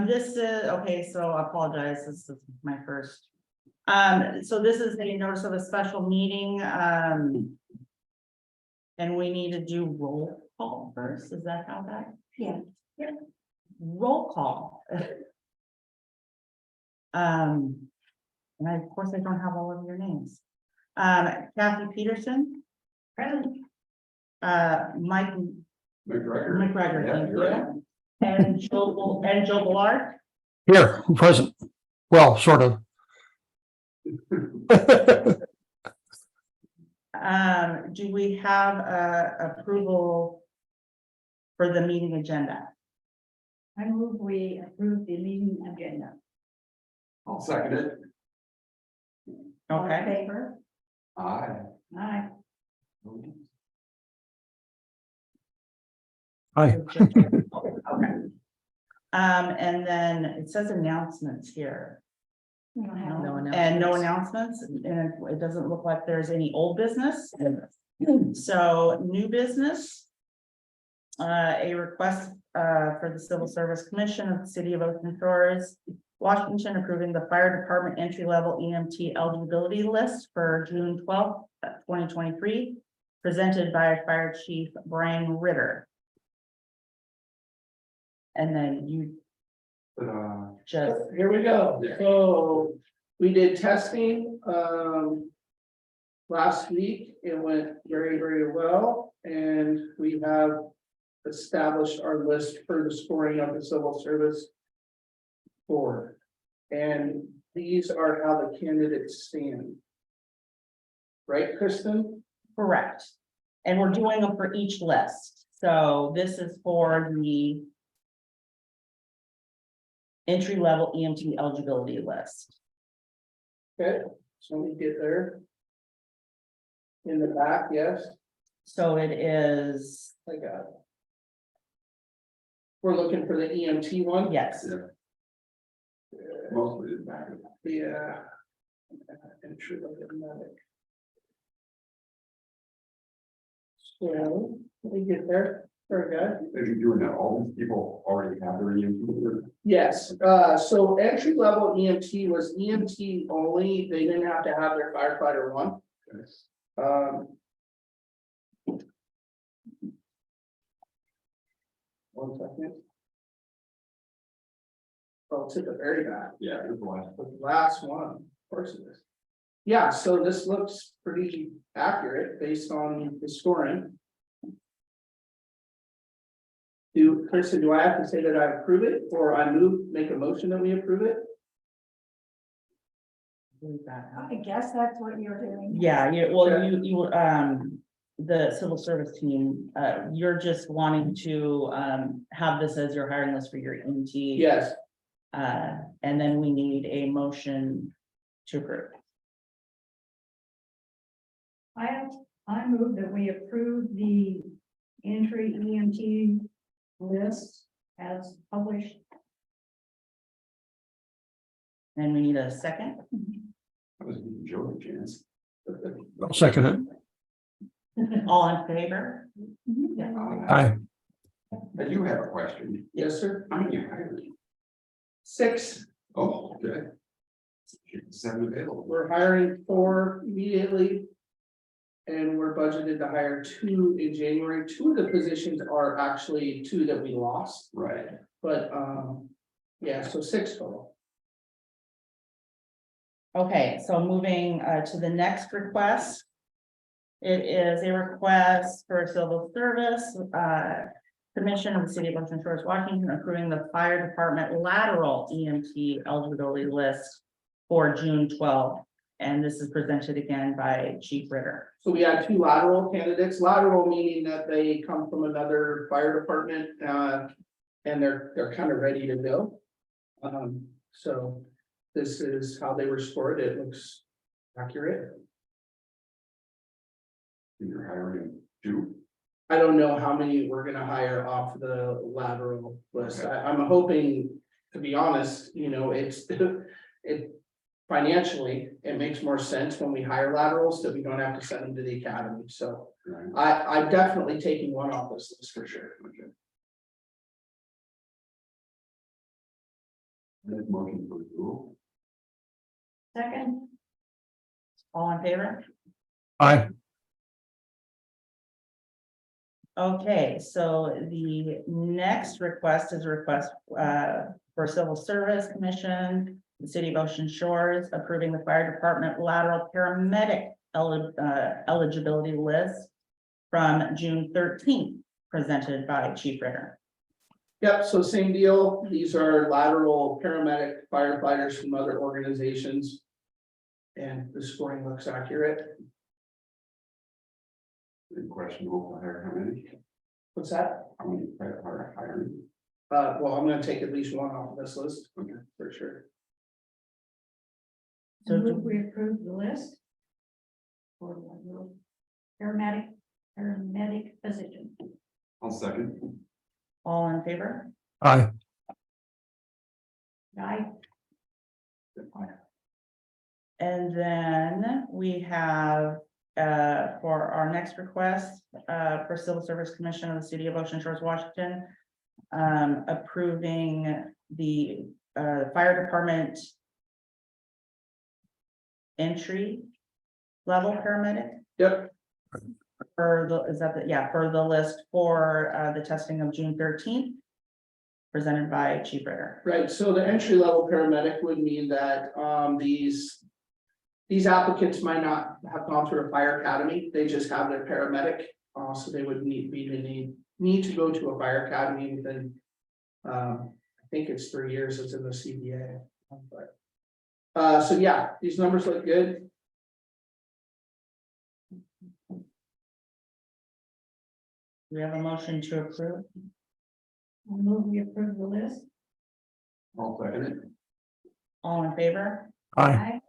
This is, okay, so I apologize, this is my first. So this is a notice of a special meeting, and we need to do roll call first, is that how that? Yeah. Roll call. And of course, I don't have all of your names. Kathy Peterson. Present. Mike McGregor. McGregor, Yeah, thank you're right. you. And Joe Ballard. Here, I'm present. Well, sort of. Do we have approval for the meeting agenda? I move we approve the meeting agenda. I'll second it. All in Okay, favor? Aye. Aye. Hi. okay. And then it says announcements here. We don't have No, one. and no announcements, and it doesn't look like there's any old business. So new business. A request for the Civil Service Commission of the City of Ocean Shores, Washington, approving the fire department entry-level EMT eligibility list for June 12th, 2023, presented by Fire Chief Brian Ritter. And then you just, Here we go. Yeah. So we did testing, last week. It went very, very well, and we have established our list for the scoring of the civil service board. And these are how the candidates stand. Right, Kristen? correct. And we're doing them for each list. So this is for the entry-level EMT eligibility list. Okay, so we get there. In the back, yes, So it is, I got it. We're looking for the EMT one. yes, Mostly the back of it. Yeah. Entry level medic. So, let me get there, very good. If you're doing that, all these people already have their EMT. Yes, so entry level EMT was EMT only, they didn't have to have their firefighter one. One second. Oh, it's at the very back. Yeah, it's the last. The last one, of course it is. Yeah, so this looks pretty accurate based on the scoring. Kristen, do I have to say that I approve it, or I make a motion that we approve it? I guess that's what you're doing. yeah, well, Okay. the civil service team, you're just wanting to, have this as your hiring list for your EMT. Yes, And then we need a motion to approve. I move that we approve the entry EMT list as published. And we need a second. I was giving Joe a chance. I'll second it. All in favor? Hi. I do have a question. yes, sir. How many hired? 6, Oh, okay. 7 available. we're hiring 4 immediately. And we're budgeted to hire 2 in January. 2 of the positions are actually 2 that we lost, Right. but, yeah, so 6 total. Okay, so moving to the next request. It is a request for civil service, Commission of the City of Ocean Shores, Washington, approving the fire department lateral EMT eligibility list for June 12th. And this is presented again by Chief Ritter. So we had 2 lateral candidates, lateral meaning that they come from another fire department, and they're kind of ready to go. So this is how they were scored. It looks accurate. You're hiring 2. I don't know how many we're gonna hire off the lateral list. Okay. I'm hoping, to be honest, it financially, it makes more sense when we hire laterals that we don't have to send them to the academy. So Right. I'm definitely taking one off this list for sure. Okay. Make motion for approval. Second, All in favor? Aye. Okay, so the next request is a request for Civil Service Commission, the City of Ocean Shores, approving the fire department lateral paramedic eligibility list from June 13th, presented by Chief Ritter. Yep, so same deal. These are lateral paramedic firefighters from other organizations. And the scoring looks accurate. Any questionable for hire, how many? What's that? How many are hiring? Well, I'm gonna take at least one off this list, Okay. for sure. I move we approve the list. For the paramedic position. I'll second. All in favor? Aye. Aye. And then we have, for our next request, for Civil Service Commission of the City of Ocean Shores, Washington, approving the, fire department entry level paramedic Yep, for the, is that the, yeah, for the list for, the testing of June 13th, presented by Chief Ritter. right, so the entry level paramedic would mean that these applicants might not have gone through a fire academy, they just have their paramedic. So they would need to go to a fire academy within, I think it's 3 years, it's in the CBA. But so yeah, these numbers look good. Do we have a motion to approve? I move we approve the list. I'll second it. All in favor? Aye.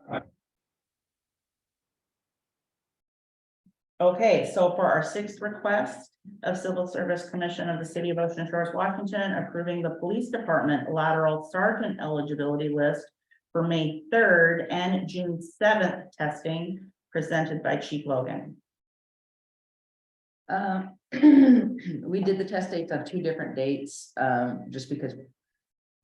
Okay, so for our sixth request of Civil Service Commission of the City of Ocean Shores, Washington, approving the police department lateral sergeant eligibility list for May 3rd and June 7th testing, presented by Chief Logan. We did the test dates on 2 different dates, just because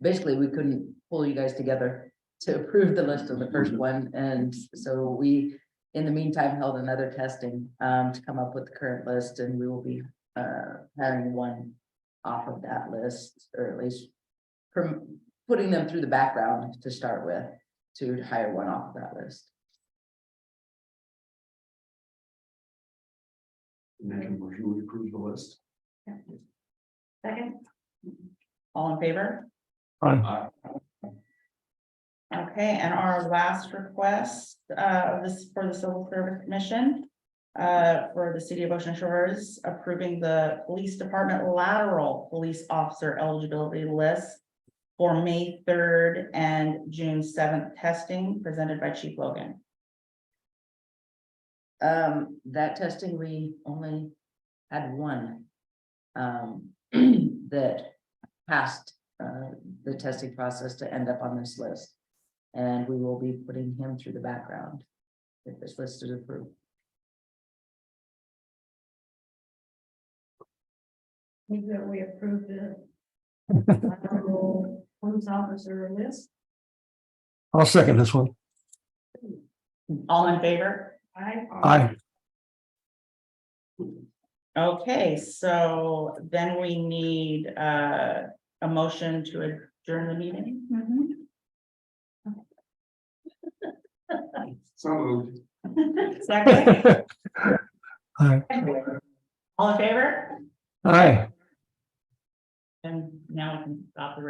basically we couldn't pull you guys together to approve the list of the first one. And so we, in the meantime, held another testing to come up with the current list, and we will be having one off of that list, or at least from putting them through the background to start with, to hire one off of that list. Make a motion to approve the list. Second, All in favor? Aye. Okay, and our last request, this for the Civil Service Commission, for the City of Ocean Shores, approving the police department lateral police officer eligibility list for May 3rd and June 7th testing, presented by Chief Logan. That testing, we only had one that passed the testing process to end up on this list. And we will be putting him through the background if this list is approved. move that we approve the lateral police officer list. I'll second this one. All in favor? Aye. Aye. Okay, so then we need a motion to adjourn the meeting. So moved. Second, Aye. all in favor? Aye. And now we can stop the